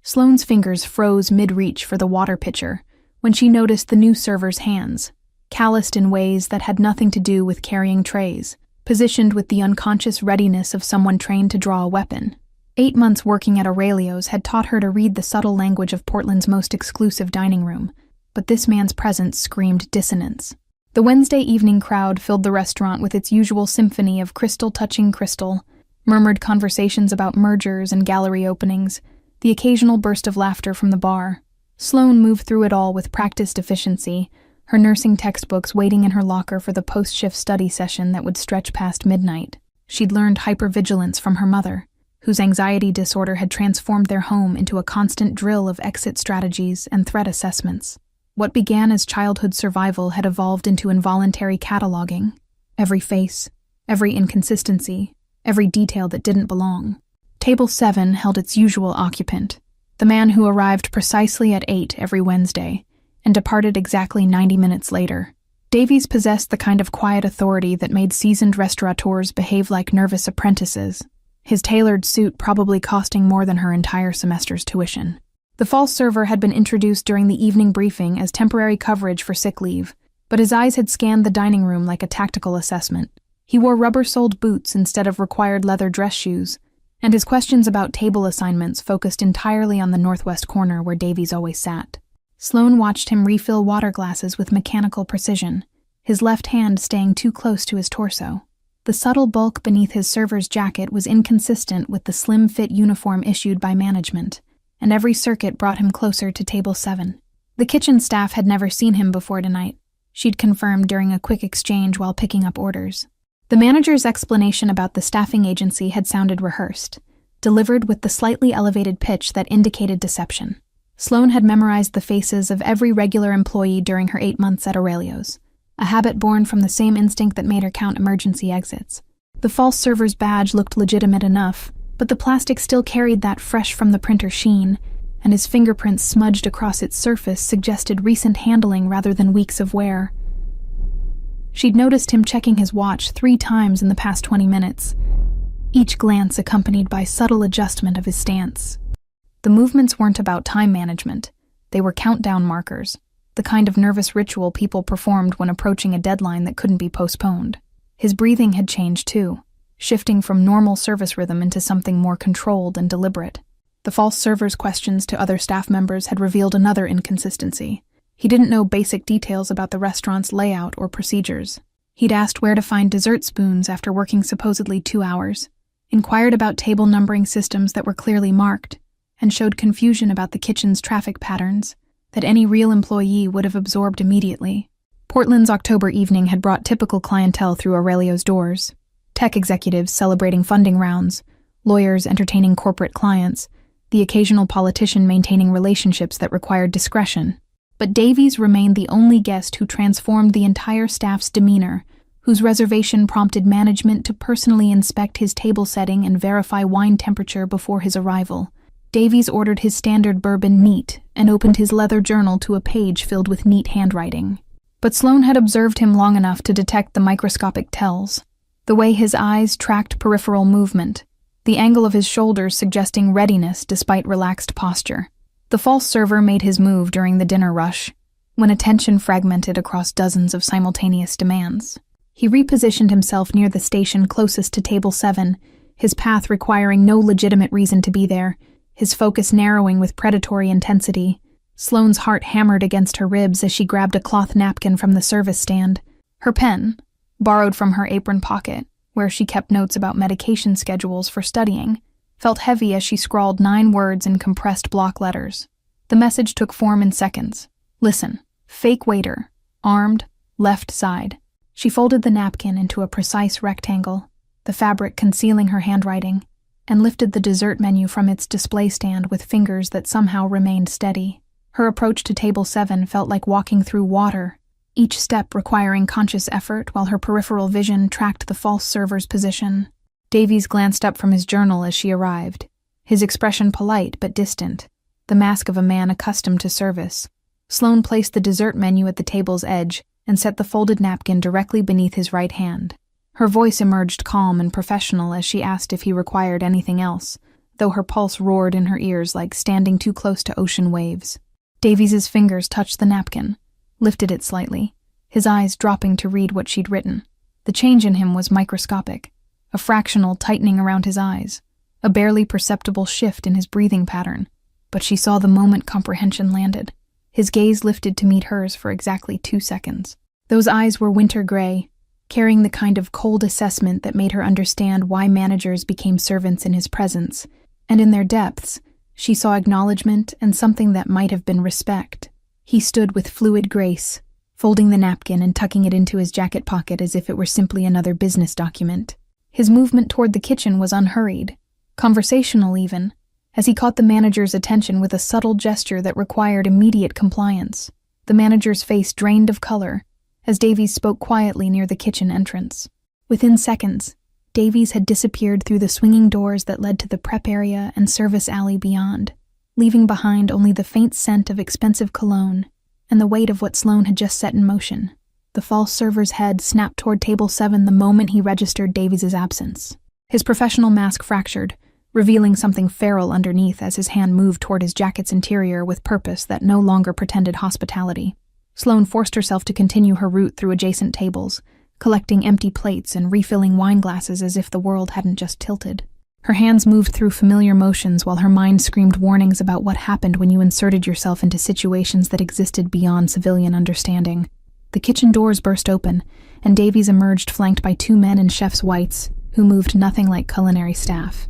Sloane's fingers froze mid-reach for the water pitcher when she noticed the new server's hands, calloused in ways that had nothing to do with carrying trays, positioned with the unconscious readiness of someone trained to draw a weapon. 8 months working at Aurelio's had taught her to read the subtle language of Portland's most exclusive dining room, but this man's presence screamed dissonance. The Wednesday evening crowd filled the restaurant with its usual symphony of crystal touching crystal, murmured conversations about mergers and gallery openings, the occasional burst of laughter from the bar. Sloane moved through it all with practiced efficiency, her nursing textbooks waiting in her locker for the post-shift study session that would stretch past midnight. She'd learned hypervigilance from her mother, whose anxiety disorder had transformed their home into a constant drill of exit strategies and threat assessments. What began as childhood survival had evolved into involuntary cataloging. Every face, every inconsistency, every detail that didn't belong. Table 7 held its usual occupant, the man who arrived precisely at 8 every Wednesday and departed exactly 90 minutes later. Davies possessed the kind of quiet authority that made seasoned restaurateurs behave like nervous apprentices, his tailored suit probably costing more than her entire semester's tuition. The false server had been introduced during the evening briefing as temporary coverage for sick leave, but his eyes had scanned the dining room like a tactical assessment. He wore rubber-soled boots instead of required leather dress shoes, and his questions about table assignments focused entirely on the northwest corner where Davies always sat. Sloane watched him refill water glasses with mechanical precision, his left hand staying too close to his torso. The subtle bulk beneath his server's jacket was inconsistent with the slim-fit uniform issued by management, and every circuit brought him closer to table 7. The kitchen staff had never seen him before tonight, she'd confirmed during a quick exchange while picking up orders. The manager's explanation about the staffing agency had sounded rehearsed, delivered with the slightly elevated pitch that indicated deception. Sloane had memorized the faces of every regular employee during her 8 months at Aurelio's, a habit born from the same instinct that made her count emergency exits. The false server's badge looked legitimate enough, but the plastic still carried that fresh-from-the-printer sheen, and his fingerprints smudged across its surface suggested recent handling rather than weeks of wear. She'd noticed him checking his watch 3 times in the past 20 minutes, each glance accompanied by subtle adjustment of his stance. The movements weren't about time management. They were countdown markers, the kind of nervous ritual people performed when approaching a deadline that couldn't be postponed. His breathing had changed too, shifting from normal service rhythm into something more controlled and deliberate. The false server's questions to other staff members had revealed another inconsistency. He didn't know basic details about the restaurant's layout or procedures. He'd asked where to find dessert spoons after working supposedly 2 hours, inquired about table numbering systems that were clearly marked, and showed confusion about the kitchen's traffic patterns that any real employee would have absorbed immediately. Portland's October evening had brought typical clientele through Aurelio's doors. Tech executives celebrating funding rounds, lawyers entertaining corporate clients, the occasional politician maintaining relationships that required discretion. But Davies remained the only guest who transformed the entire staff's demeanor, whose reservation prompted management to personally inspect his table setting and verify wine temperature before his arrival. Davies ordered his standard bourbon neat and opened his leather journal to a page filled with neat handwriting. But Sloane had observed him long enough to detect the microscopic tells. The way his eyes tracked peripheral movement, the angle of his shoulders suggesting readiness despite relaxed posture. The false server made his move during the dinner rush, when attention fragmented across dozens of simultaneous demands. He repositioned himself near the station closest to table 7, his path requiring no legitimate reason to be there, his focus narrowing with predatory intensity. Sloane's heart hammered against her ribs as she grabbed a cloth napkin from the service stand. Her pen, borrowed from her apron pocket, where she kept notes about medication schedules for studying, felt heavy as she scrawled 9 words in compressed block letters. The message took form in seconds. Listen, fake waiter, armed, left side. She folded the napkin into a precise rectangle, the fabric concealing her handwriting, and lifted the dessert menu from its display stand with fingers that somehow remained steady. Her approach to table 7 felt like walking through water, each step requiring conscious effort while her peripheral vision tracked the false server's position. Davies glanced up from his journal as she arrived, his expression polite but distant, the mask of a man accustomed to service. Sloane placed the dessert menu at the table's edge and set the folded napkin directly beneath his right hand. Her voice emerged calm and professional as she asked if he required anything else, though her pulse roared in her ears like standing too close to ocean waves. Davies's fingers touched the napkin, lifted it slightly, his eyes dropping to read what she'd written. The change in him was microscopic, a fractional tightening around his eyes, a barely perceptible shift in his breathing pattern, but she saw the moment comprehension landed. His gaze lifted to meet hers for exactly 2 seconds. Those eyes were winter gray, carrying the kind of cold assessment that made her understand why managers became servants in his presence, and in their depths, she saw acknowledgement and something that might have been respect. He stood with fluid grace, folding the napkin and tucking it into his jacket pocket as if it were simply another business document. His movement toward the kitchen was unhurried, conversational even, as he caught the manager's attention with a subtle gesture that required immediate compliance. The manager's face drained of color as Davies spoke quietly near the kitchen entrance. Within seconds, Davies had disappeared through the swinging doors that led to the prep area and service alley beyond, leaving behind only the faint scent of expensive cologne and the weight of what Sloane had just set in motion. The false server's head snapped toward table 7 the moment he registered Davies's absence. His professional mask fractured, revealing something feral underneath as his hand moved toward his jacket's interior with purpose that no longer pretended hospitality. Sloane forced herself to continue her route through adjacent tables, collecting empty plates and refilling wine glasses as if the world hadn't just tilted. Her hands moved through familiar motions while her mind screamed warnings about what happened when you inserted yourself into situations that existed beyond civilian understanding. The kitchen doors burst open, and Davies emerged flanked by 2 men in chef's whites, who moved nothing like culinary staff.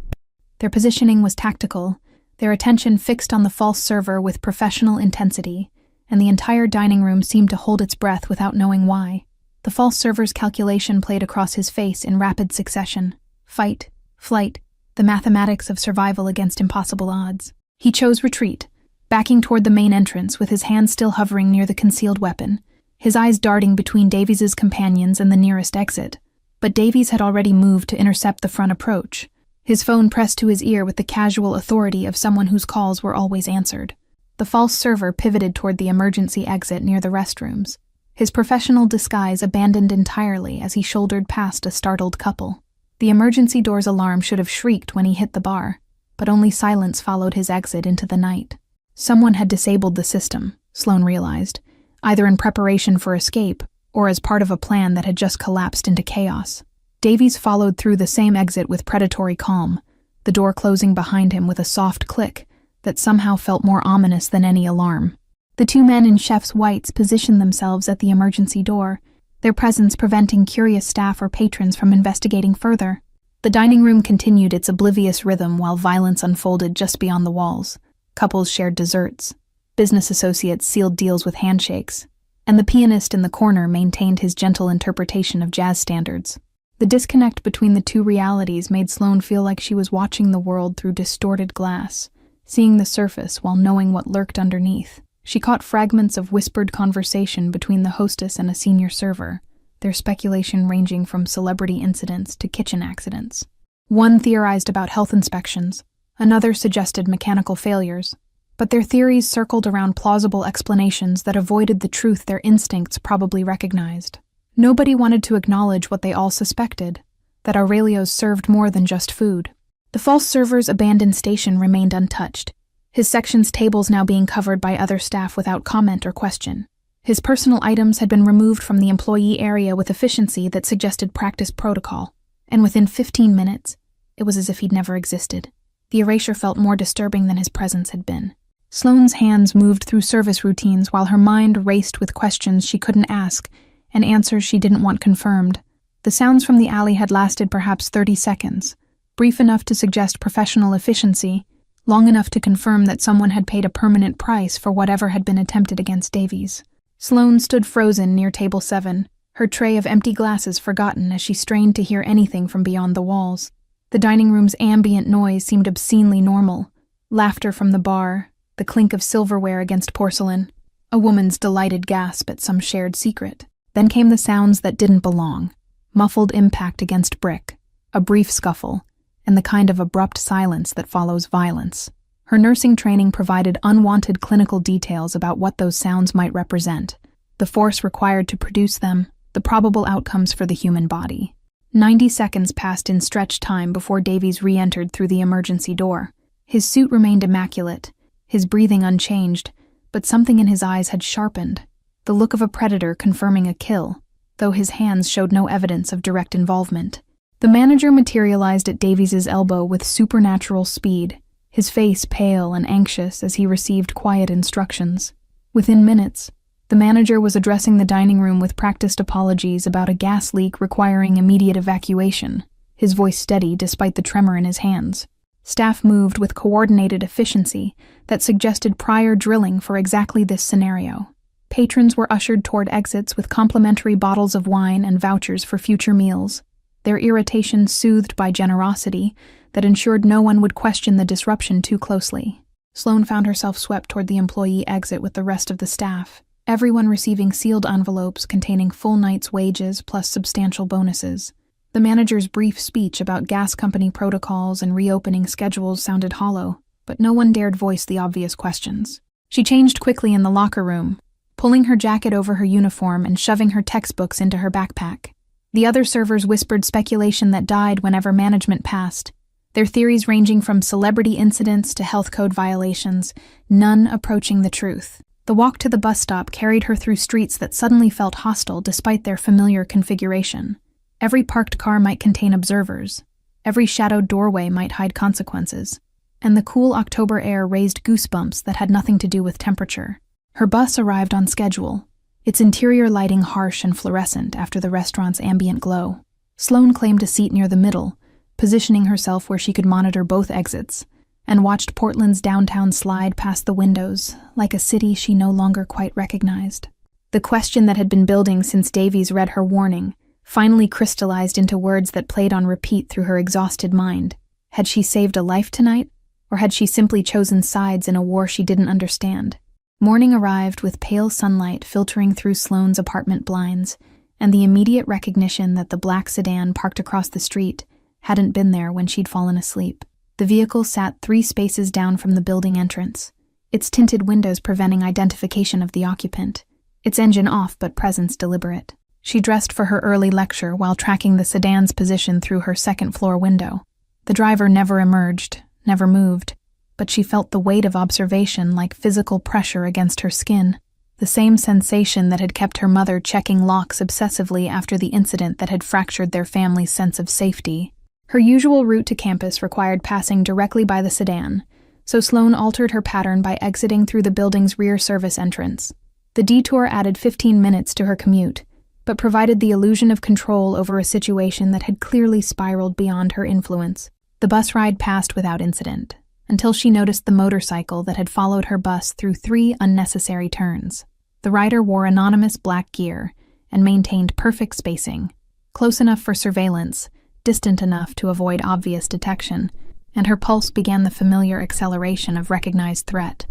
Their positioning was tactical, their attention fixed on the false server with professional intensity, and the entire dining room seemed to hold its breath without knowing why. The false server's calculation played across his face in rapid succession. Fight, flight, the mathematics of survival against impossible odds. He chose retreat, backing toward the main entrance with his hand still hovering near the concealed weapon, his eyes darting between Davies's companions and the nearest exit. But Davies had already moved to intercept the front approach, his phone pressed to his ear with the casual authority of someone whose calls were always answered. The false server pivoted toward the emergency exit near the restrooms, his professional disguise abandoned entirely as he shouldered past a startled couple. The emergency door's alarm should have shrieked when he hit the bar, but only silence followed his exit into the night. Someone had disabled the system, Sloane realized, either in preparation for escape or as part of a plan that had just collapsed into chaos. Davies followed through the same exit with predatory calm, the door closing behind him with a soft click that somehow felt more ominous than any alarm. The 2 men in chef's whites positioned themselves at the emergency door, their presence preventing curious staff or patrons from investigating further. The dining room continued its oblivious rhythm while violence unfolded just beyond the walls. Couples shared desserts, business associates sealed deals with handshakes, and the pianist in the corner maintained his gentle interpretation of jazz standards. The disconnect between the 2 realities made Sloane feel like she was watching the world through distorted glass, seeing the surface while knowing what lurked underneath. She caught fragments of whispered conversation between the hostess and a senior server, their speculation ranging from celebrity incidents to kitchen accidents. One theorized about health inspections, another suggested mechanical failures, but their theories circled around plausible explanations that avoided the truth their instincts probably recognized. Nobody wanted to acknowledge what they all suspected, that Aurelio's served more than just food. The false server's abandoned station remained untouched, his section's tables now being covered by other staff without comment or question. His personal items had been removed from the employee area with efficiency that suggested practice protocol, and within 15 minutes, it was as if he'd never existed. The erasure felt more disturbing than his presence had been. Sloane's hands moved through service routines while her mind raced with questions she couldn't ask and answers she didn't want confirmed. The sounds from the alley had lasted perhaps 30 seconds, brief enough to suggest professional efficiency, long enough to confirm that someone had paid a permanent price for whatever had been attempted against Davies. Sloane stood frozen near table 7, her tray of empty glasses forgotten as she strained to hear anything from beyond the walls. The dining room's ambient noise seemed obscenely normal. Laughter from the bar, the clink of silverware against porcelain, a woman's delighted gasp at some shared secret. Then came the sounds that didn't belong, muffled impact against brick, a brief scuffle, and the kind of abrupt silence that follows violence. Her nursing training provided unwanted clinical details about what those sounds might represent, the force required to produce them, the probable outcomes for the human body. 90 seconds passed in stretched time before Davies re-entered through the emergency door, His suit remained immaculate, his breathing unchanged, but something in his eyes had sharpened, the look of a predator confirming a kill, though his hands showed no evidence of direct involvement. The manager materialized at Davies's elbow with supernatural speed, his face pale and anxious as he received quiet instructions. Within minutes, the manager was addressing the dining room with practiced apologies about a gas leak requiring immediate evacuation, his voice steady despite the tremor in his hands. Staff moved with coordinated efficiency that suggested prior drilling for exactly this scenario. Patrons were ushered toward exits with complimentary bottles of wine and vouchers for future meals, their irritation soothed by generosity that ensured no one would question the disruption too closely. Sloane found herself swept toward the employee exit with the rest of the staff, everyone receiving sealed envelopes containing full night's wages plus substantial bonuses. The manager's brief speech about gas company protocols and reopening schedules sounded hollow, but no one dared voice the obvious questions. She changed quickly in the locker room, pulling her jacket over her uniform and shoving her textbooks into her backpack. The other servers whispered speculation that died whenever management passed, their theories ranging from celebrity incidents to health code violations, none approaching the truth. The walk to the bus stop carried her through streets that suddenly felt hostile despite their familiar configuration. Every parked car might contain observers, every shadowed doorway might hide consequences, and the cool October air raised goosebumps that had nothing to do with temperature. Her bus arrived on schedule, its interior lighting harsh and fluorescent after the restaurant's ambient glow. Sloane claimed a seat near the middle, positioning herself where she could monitor both exits, and watched Portland's downtown slide past the windows, like a city she no longer quite recognized. The question that had been building since Davies read her warning finally crystallized into words that played on repeat through her exhausted mind. Had she saved a life tonight, or had she simply chosen sides in a war she didn't understand? Morning arrived with pale sunlight filtering through Sloane's apartment blinds, and the immediate recognition that the black sedan parked across the street hadn't been there when she'd fallen asleep. The vehicle sat 3 spaces down from the building entrance, its tinted windows preventing identification of the occupant, its engine off but presence deliberate. She dressed for her early lecture while tracking the sedan's position through her second-floor window. The driver never emerged, never moved, but she felt the weight of observation like physical pressure against her skin, the same sensation that had kept her mother checking locks obsessively after the incident that had fractured their family's sense of safety. Her usual route to campus required passing directly by the sedan, so Sloane altered her pattern by exiting through the building's rear service entrance. The detour added 15 minutes to her commute, but provided the illusion of control over a situation that had clearly spiraled beyond her influence. The bus ride passed without incident, until she noticed the motorcycle that had followed her bus through 3 unnecessary turns. The rider wore anonymous black gear and maintained perfect spacing, close enough for surveillance, distant enough to avoid obvious detection, and her pulse began the familiar acceleration of recognized threat.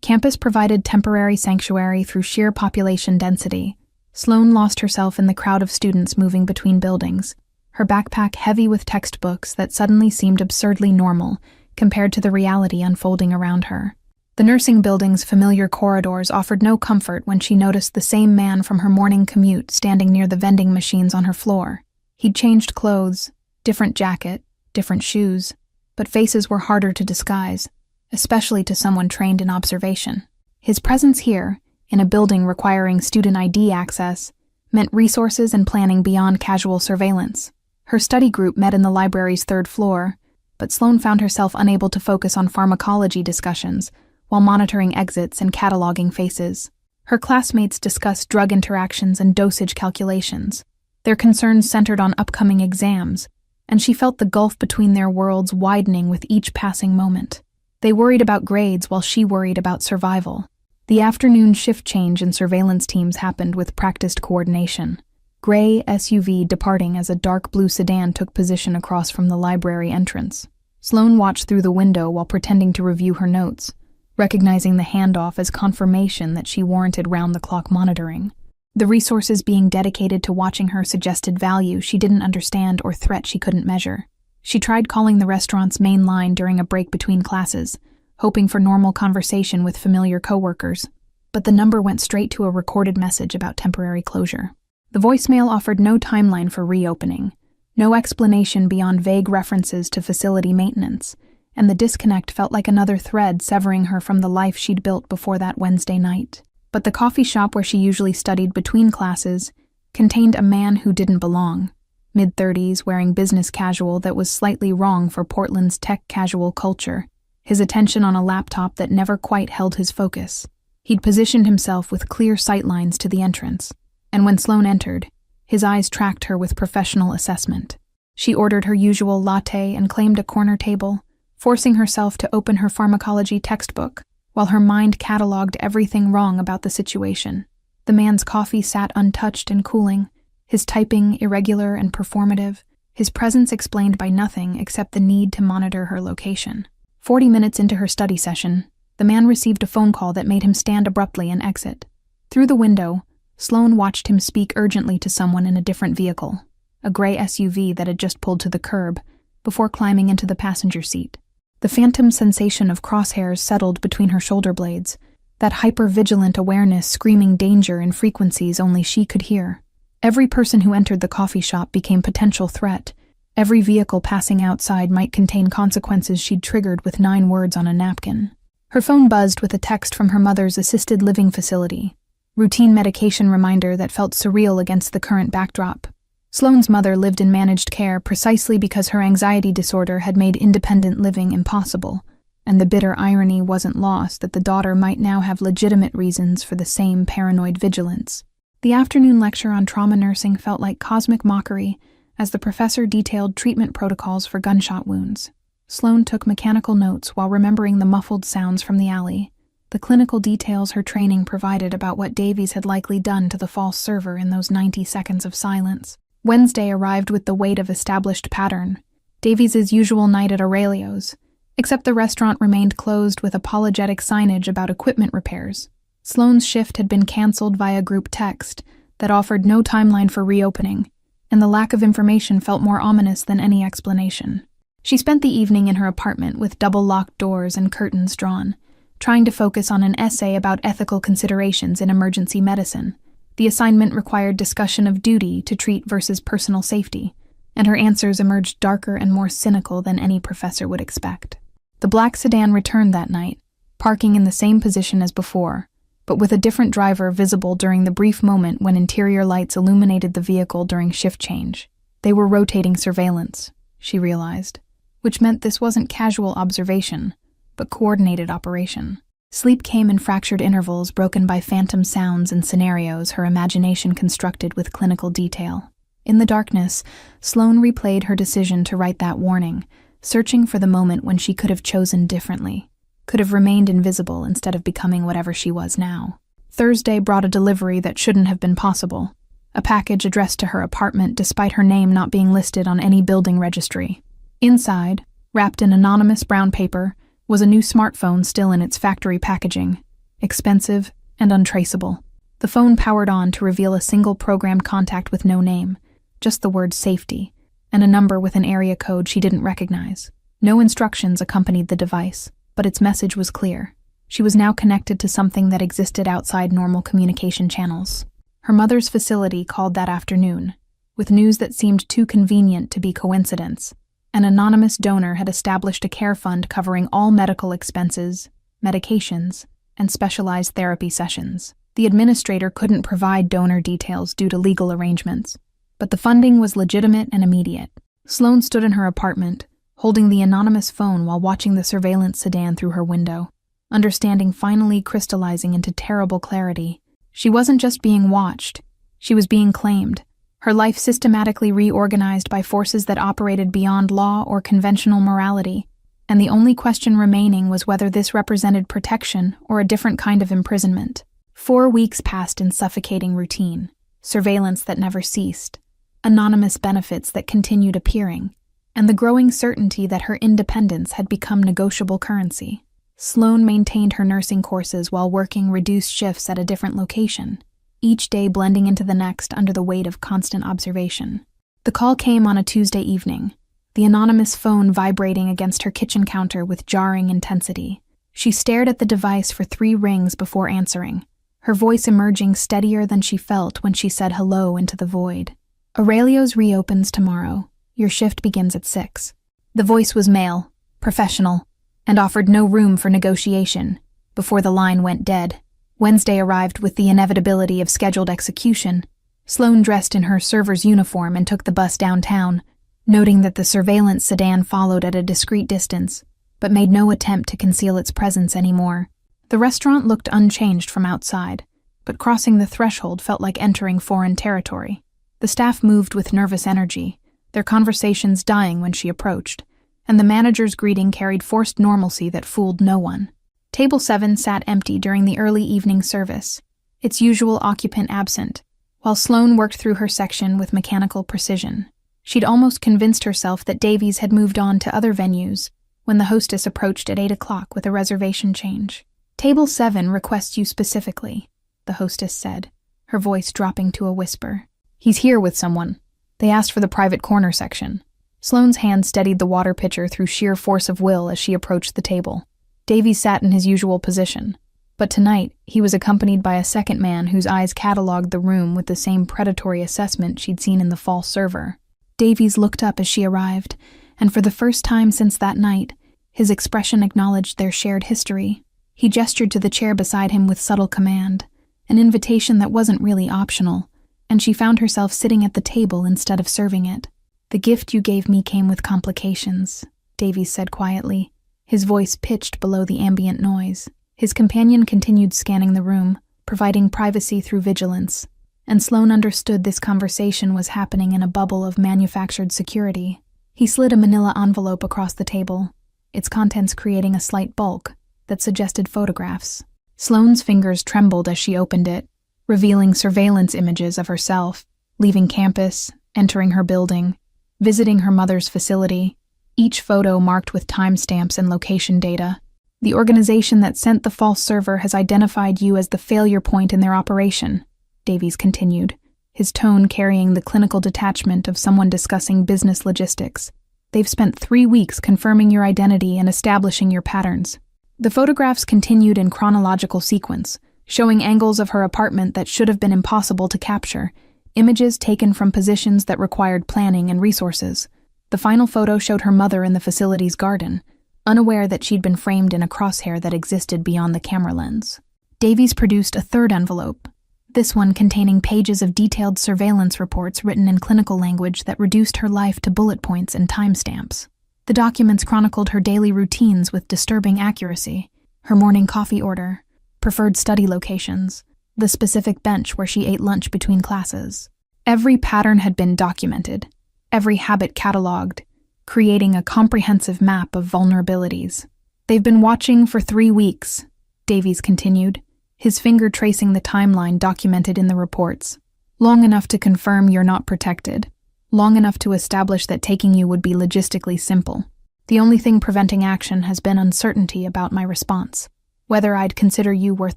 Campus provided temporary sanctuary through sheer population density. Sloane lost herself in the crowd of students moving between buildings, her backpack heavy with textbooks that suddenly seemed absurdly normal compared to the reality unfolding around her. The nursing building's familiar corridors offered no comfort when she noticed the same man from her morning commute standing near the vending machines on her floor. He'd changed clothes, different jacket, different shoes, but faces were harder to disguise, especially to someone trained in observation. His presence here, in a building requiring student ID access, meant resources and planning beyond casual surveillance. Her study group met in the library's 3rd floor, but Sloane found herself unable to focus on pharmacology discussions while monitoring exits and cataloging faces. Her classmates discussed drug interactions and dosage calculations. Their concerns centered on upcoming exams, and she felt the gulf between their worlds widening with each passing moment. They worried about grades while she worried about survival. The afternoon shift change in surveillance teams happened with practiced coordination. Gray SUV departing as a dark blue sedan took position across from the library entrance. Sloane watched through the window while pretending to review her notes, recognizing the handoff as confirmation that she warranted round-the-clock monitoring. The resources being dedicated to watching her suggested value she didn't understand or threat she couldn't measure. She tried calling the restaurant's main line during a break between classes, hoping for normal conversation with familiar coworkers, but the number went straight to a recorded message about temporary closure. The voicemail offered no timeline for reopening, no explanation beyond vague references to facility maintenance, and the disconnect felt like another thread severing her from the life she'd built before that Wednesday night. But the coffee shop where she usually studied between classes contained a man who didn't belong. Mid-30s, wearing business casual that was slightly wrong for Portland's tech casual culture, his attention on a laptop that never quite held his focus. He'd positioned himself with clear sightlines to the entrance, and when Sloane entered, his eyes tracked her with professional assessment. She ordered her usual latte and claimed a corner table, forcing herself to open her pharmacology textbook, while her mind catalogued everything wrong about the situation. The man's coffee sat untouched and cooling, his typing irregular and performative, his presence explained by nothing except the need to monitor her location. 40 minutes into her study session, the man received a phone call that made him stand abruptly and exit. Through the window, Sloane watched him speak urgently to someone in a different vehicle, a gray SUV that had just pulled to the curb, before climbing into the passenger seat. The phantom sensation of crosshairs settled between her shoulder blades, that hyper-vigilant awareness screaming danger in frequencies only she could hear. Every person who entered the coffee shop became potential threat. Every vehicle passing outside might contain consequences she'd triggered with 9 words on a napkin. Her phone buzzed with a text from her mother's assisted living facility, routine medication reminder that felt surreal against the current backdrop. Sloane's mother lived in managed care precisely because her anxiety disorder had made independent living impossible, and the bitter irony wasn't lost that the daughter might now have legitimate reasons for the same paranoid vigilance. The afternoon lecture on trauma nursing felt like cosmic mockery as the professor detailed treatment protocols for gunshot wounds. Sloane took mechanical notes while remembering the muffled sounds from the alley, the clinical details her training provided about what Davies had likely done to the false server in those 90 seconds of silence. Wednesday arrived with the weight of established pattern, Davies' usual night at Aurelio's, except the restaurant remained closed with apologetic signage about equipment repairs. Sloane's shift had been canceled via group text that offered no timeline for reopening, and the lack of information felt more ominous than any explanation. She spent the evening in her apartment with double-locked doors and curtains drawn, trying to focus on an essay about ethical considerations in emergency medicine. The assignment required discussion of duty to treat versus personal safety, and her answers emerged darker and more cynical than any professor would expect. The black sedan returned that night, parking in the same position as before, but with a different driver visible during the brief moment when interior lights illuminated the vehicle during shift change. They were rotating surveillance, she realized, which meant this wasn't casual observation, but coordinated operation. Sleep came in fractured intervals broken by phantom sounds and scenarios her imagination constructed with clinical detail. In the darkness, Sloane replayed her decision to write that warning, searching for the moment when she could have chosen differently, could have remained invisible instead of becoming whatever she was now. Thursday brought a delivery that shouldn't have been possible, a package addressed to her apartment despite her name not being listed on any building registry. Inside, wrapped in anonymous brown paper, was a new smartphone still in its factory packaging, expensive and untraceable. The phone powered on to reveal a single programmed contact with no name, just the word safety, and a number with an area code she didn't recognize. No instructions accompanied the device, but its message was clear. She was now connected to something that existed outside normal communication channels. Her mother's facility called that afternoon, with news that seemed too convenient to be coincidence. An anonymous donor had established a care fund covering all medical expenses, medications, and specialized therapy sessions. The administrator couldn't provide donor details due to legal arrangements, but the funding was legitimate and immediate. Sloane stood in her apartment, holding the anonymous phone while watching the surveillance sedan through her window, understanding finally crystallizing into terrible clarity. She wasn't just being watched, she was being claimed, her life systematically reorganized by forces that operated beyond law or conventional morality, and the only question remaining was whether this represented protection or a different kind of imprisonment. 4 weeks passed in suffocating routine, surveillance that never ceased, anonymous benefits that continued appearing, and the growing certainty that her independence had become negotiable currency. Sloane maintained her nursing courses while working reduced shifts at a different location, each day blending into the next under the weight of constant observation. The call came on a Tuesday evening, the anonymous phone vibrating against her kitchen counter with jarring intensity. She stared at the device for 3 rings before answering, her voice emerging steadier than she felt when she said hello into the void. "Aurelio's reopens tomorrow. Your shift begins at 6. The voice was male, professional, and offered no room for negotiation before the line went dead. Wednesday arrived with the inevitability of scheduled execution. Sloane dressed in her server's uniform and took the bus downtown, noting that the surveillance sedan followed at a discreet distance, but made no attempt to conceal its presence anymore. The restaurant looked unchanged from outside, but crossing the threshold felt like entering foreign territory. The staff moved with nervous energy, their conversations dying when she approached, and the manager's greeting carried forced normalcy that fooled no one. Table 7 sat empty during the early evening service, its usual occupant absent, while Sloane worked through her section with mechanical precision. She'd almost convinced herself that Davies had moved on to other venues when the hostess approached at 8 o'clock with a reservation change. "Table 7 requests you specifically," the hostess said, her voice dropping to a whisper. "He's here with someone. They asked for the private corner section." Sloane's hand steadied the water pitcher through sheer force of will as she approached the table. Davies sat in his usual position, but tonight he was accompanied by a second man whose eyes catalogued the room with the same predatory assessment she'd seen in the false server. Davies looked up as she arrived, and for the first time since that night, his expression acknowledged their shared history. He gestured to the chair beside him with subtle command, an invitation that wasn't really optional, and she found herself sitting at the table instead of serving it. "The gift you gave me came with complications," Davies said quietly, his voice pitched below the ambient noise. His companion continued scanning the room, providing privacy through vigilance, and Sloane understood this conversation was happening in a bubble of manufactured security. He slid a manila envelope across the table, its contents creating a slight bulk that suggested photographs. Sloane's fingers trembled as she opened it, revealing surveillance images of herself, leaving campus, entering her building, visiting her mother's facility, each photo marked with timestamps and location data. "The organization that sent the false server has identified you as the failure point in their operation," Davies continued, his tone carrying the clinical detachment of someone discussing business logistics. "They've spent 3 weeks confirming your identity and establishing your patterns." The photographs continued in chronological sequence, showing angles of her apartment that should have been impossible to capture, images taken from positions that required planning and resources. The final photo showed her mother in the facility's garden, unaware that she'd been framed in a crosshair that existed beyond the camera lens. Davies produced a third envelope, this one containing pages of detailed surveillance reports written in clinical language that reduced her life to bullet points and timestamps. The documents chronicled her daily routines with disturbing accuracy, her morning coffee order, preferred study locations, the specific bench where she ate lunch between classes. Every pattern had been documented, every habit catalogued, creating a comprehensive map of vulnerabilities. "They've been watching for 3 weeks, Davies continued, his finger tracing the timeline documented in the reports. "Long enough to confirm you're not protected. Long enough to establish that taking you would be logistically simple. The only thing preventing action has been uncertainty about my response, whether I'd consider you worth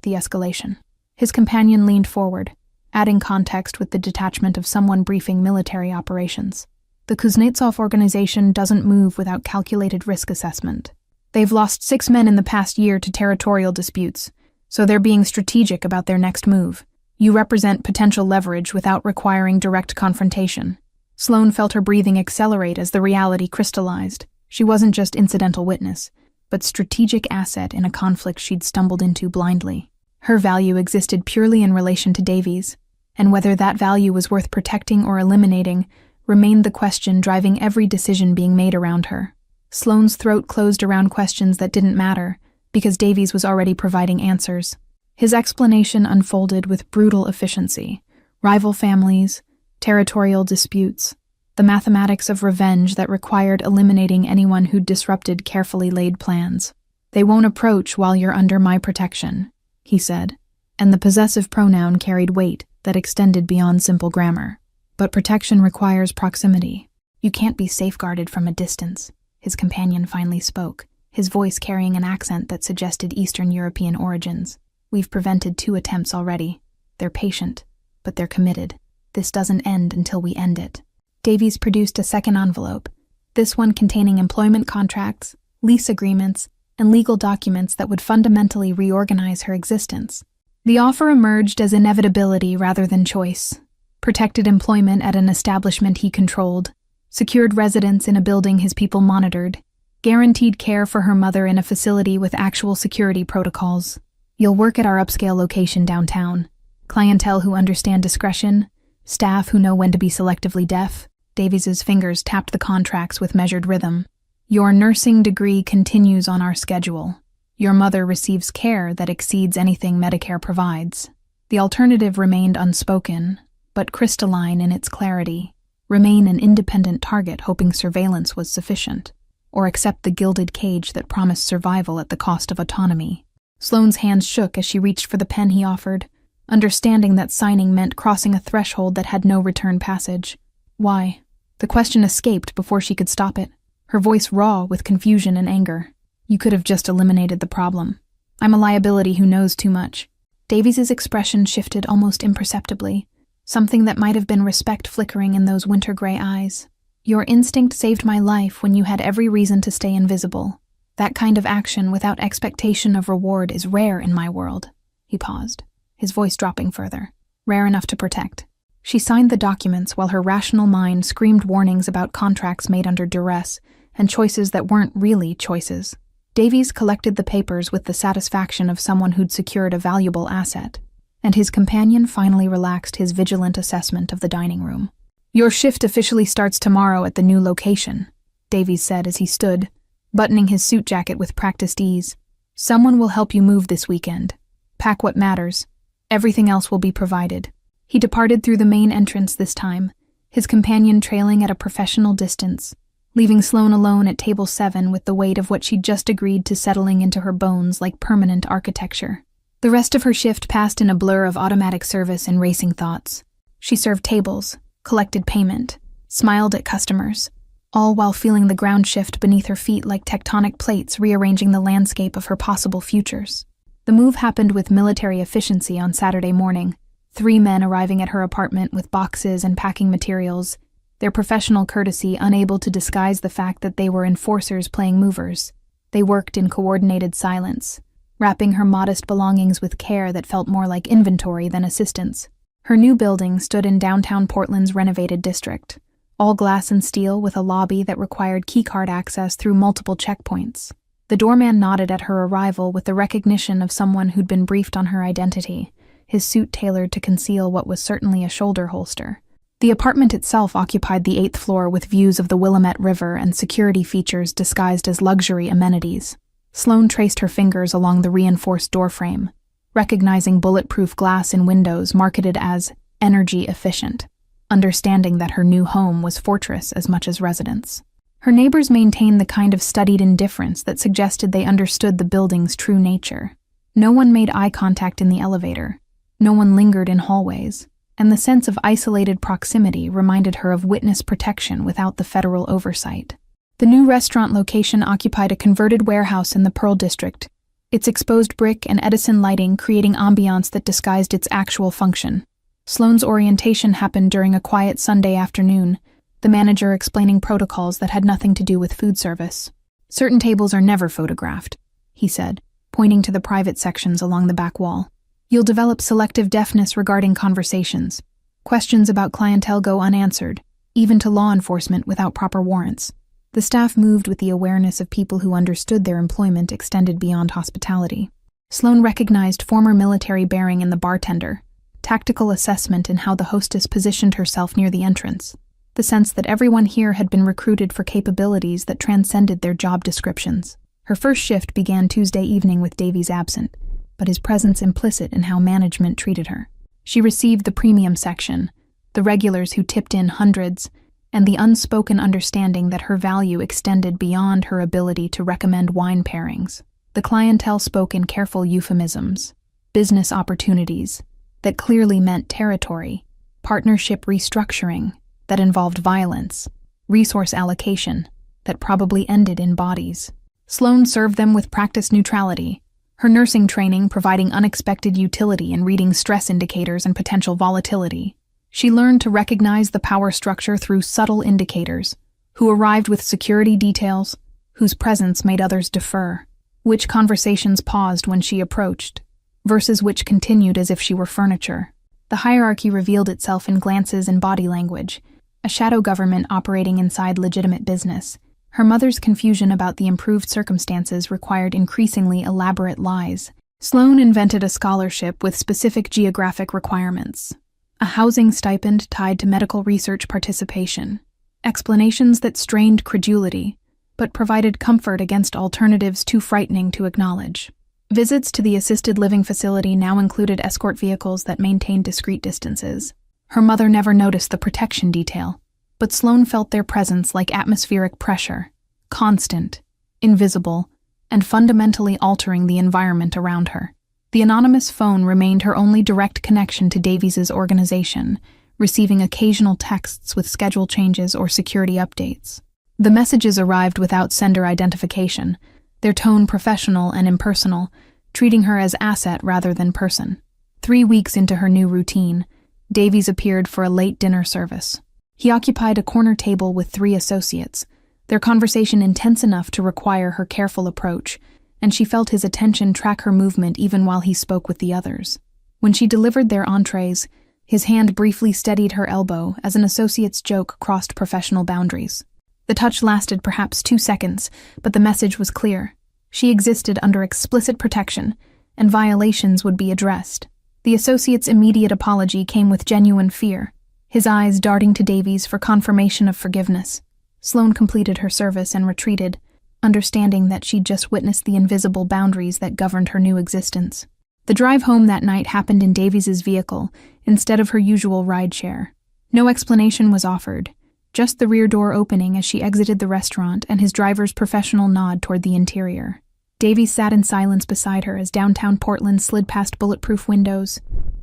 the escalation." His companion leaned forward, adding context with the detachment of someone briefing military operations. "The Kuznetsov organization doesn't move without calculated risk assessment. They've lost 6 men in the past year to territorial disputes, so they're being strategic about their next move. You represent potential leverage without requiring direct confrontation." Sloane felt her breathing accelerate as the reality crystallized. She wasn't just incidental witness, but strategic asset in a conflict she'd stumbled into blindly. Her value existed purely in relation to Davies, and whether that value was worth protecting or eliminating remained the question driving every decision being made around her. Sloane's throat closed around questions that didn't matter, because Davies was already providing answers. His explanation unfolded with brutal efficiency. Rival families, territorial disputes, the mathematics of revenge that required eliminating anyone who disrupted carefully laid plans. "They won't approach while you're under my protection," he said, and the possessive pronoun carried weight that extended beyond simple grammar. "But protection requires proximity. You can't be safeguarded from a distance," his companion finally spoke, his voice carrying an accent that suggested Eastern European origins. "We've prevented 2 attempts already. They're patient, but they're committed. This doesn't end until we end it." Davies produced a second envelope, this one containing employment contracts, lease agreements, and legal documents that would fundamentally reorganize her existence. The offer emerged as inevitability rather than choice. Protected employment at an establishment he controlled, secured residence in a building his people monitored, Guaranteed care for her mother in a facility with actual security protocols. You'll work at our upscale location downtown. Clientele who understand discretion, staff who know when to be selectively deaf. Davies's fingers tapped the contracts with measured rhythm. Your nursing degree continues on our schedule. Your mother receives care that exceeds anything Medicare provides. The alternative remained unspoken, but crystalline in its clarity. Remain an independent target hoping surveillance was sufficient, or accept the gilded cage that promised survival at the cost of autonomy. Sloane's hands shook as she reached for the pen he offered, understanding that signing meant crossing a threshold that had no return passage. Why? The question escaped before she could stop it, her voice raw with confusion and anger. You could have just eliminated the problem. I'm a liability who knows too much. Davies's expression shifted almost imperceptibly, something that might have been respect flickering in those winter-gray eyes. Your instinct saved my life when you had every reason to stay invisible. That kind of action without expectation of reward is rare in my world. He paused, his voice dropping further. Rare enough to protect. She signed the documents while her rational mind screamed warnings about contracts made under duress and choices that weren't really choices. Davies collected the papers with the satisfaction of someone who'd secured a valuable asset, and his companion finally relaxed his vigilant assessment of the dining room. Your shift officially starts tomorrow at the new location, Davies said as he stood, buttoning his suit jacket with practiced ease. Someone will help you move this weekend. Pack what matters. Everything else will be provided. He departed through the main entrance this time, his companion trailing at a professional distance, leaving Sloane alone at table 7 with the weight of what she'd just agreed to settling into her bones like permanent architecture. The rest of her shift passed in a blur of automatic service and racing thoughts. She served tables, collected payment, smiled at customers, all while feeling the ground shift beneath her feet like tectonic plates rearranging the landscape of her possible futures. The move happened with military efficiency on Saturday morning, 3 men arriving at her apartment with boxes and packing materials, their professional courtesy unable to disguise the fact that they were enforcers playing movers. They worked in coordinated silence, wrapping her modest belongings with care that felt more like inventory than assistance. Her new building stood in downtown Portland's renovated district, all glass and steel with a lobby that required keycard access through multiple checkpoints. The doorman nodded at her arrival with the recognition of someone who'd been briefed on her identity, his suit tailored to conceal what was certainly a shoulder holster. The apartment itself occupied the 8th floor with views of the Willamette River and security features disguised as luxury amenities. Sloane traced her fingers along the reinforced doorframe, recognizing bulletproof glass in windows marketed as energy efficient, understanding that her new home was fortress as much as residence. Her neighbors maintained the kind of studied indifference that suggested they understood the building's true nature. No one made eye contact in the elevator. No one lingered in hallways, and the sense of isolated proximity reminded her of witness protection without the federal oversight. The new restaurant location occupied a converted warehouse in the Pearl District, its exposed brick and Edison lighting creating ambiance that disguised its actual function. Sloane's orientation happened during a quiet Sunday afternoon, the manager explaining protocols that had nothing to do with food service. Certain tables are never photographed, he said, pointing to the private sections along the back wall. You'll develop selective deafness regarding conversations. Questions about clientele go unanswered, even to law enforcement without proper warrants. The staff moved with the awareness of people who understood their employment extended beyond hospitality. Sloane recognized former military bearing in the bartender, tactical assessment in how the hostess positioned herself near the entrance, the sense that everyone here had been recruited for capabilities that transcended their job descriptions. Her first shift began Tuesday evening with Davies absent, but his presence implicit in how management treated her. She received the premium section, the regulars who tipped in hundreds, and the unspoken understanding that her value extended beyond her ability to recommend wine pairings. The clientele spoke in careful euphemisms, business opportunities, that clearly meant territory, partnership restructuring, that involved violence, resource allocation, that probably ended in bodies. Sloane served them with practiced neutrality, her nursing training providing unexpected utility in reading stress indicators and potential volatility. She learned to recognize the power structure through subtle indicators, who arrived with security details, whose presence made others defer, which conversations paused when she approached, versus which continued as if she were furniture. The hierarchy revealed itself in glances and body language, a shadow government operating inside legitimate business, Her mother's confusion about the improved circumstances required increasingly elaborate lies. Sloane invented a scholarship with specific geographic requirements, a housing stipend tied to medical research participation, explanations that strained credulity, but provided comfort against alternatives too frightening to acknowledge. Visits to the assisted living facility now included escort vehicles that maintained discreet distances. Her mother never noticed the protection detail, but Sloane felt their presence like atmospheric pressure, constant, invisible, and fundamentally altering the environment around her. The anonymous phone remained her only direct connection to Davies's organization, receiving occasional texts with schedule changes or security updates. The messages arrived without sender identification, their tone professional and impersonal, treating her as asset rather than person. 3 weeks into her new routine, Davies appeared for a late dinner service. He occupied a corner table with 3 associates, their conversation intense enough to require her careful approach, and she felt his attention track her movement even while he spoke with the others. When she delivered their entrees, his hand briefly steadied her elbow as an associate's joke crossed professional boundaries. The touch lasted perhaps 2 seconds, but the message was clear. She existed under explicit protection, and violations would be addressed. The associate's immediate apology came with genuine fear, his eyes darting to Davies for confirmation of forgiveness. Sloane completed her service and retreated, understanding that she'd just witnessed the invisible boundaries that governed her new existence. The drive home that night happened in Davies's vehicle instead of her usual rideshare. No explanation was offered, just the rear door opening as she exited the restaurant and his driver's professional nod toward the interior. Davies sat in silence beside her as downtown Portland slid past bulletproof windows,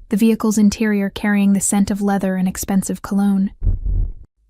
the vehicle's interior carrying the scent of leather and expensive cologne.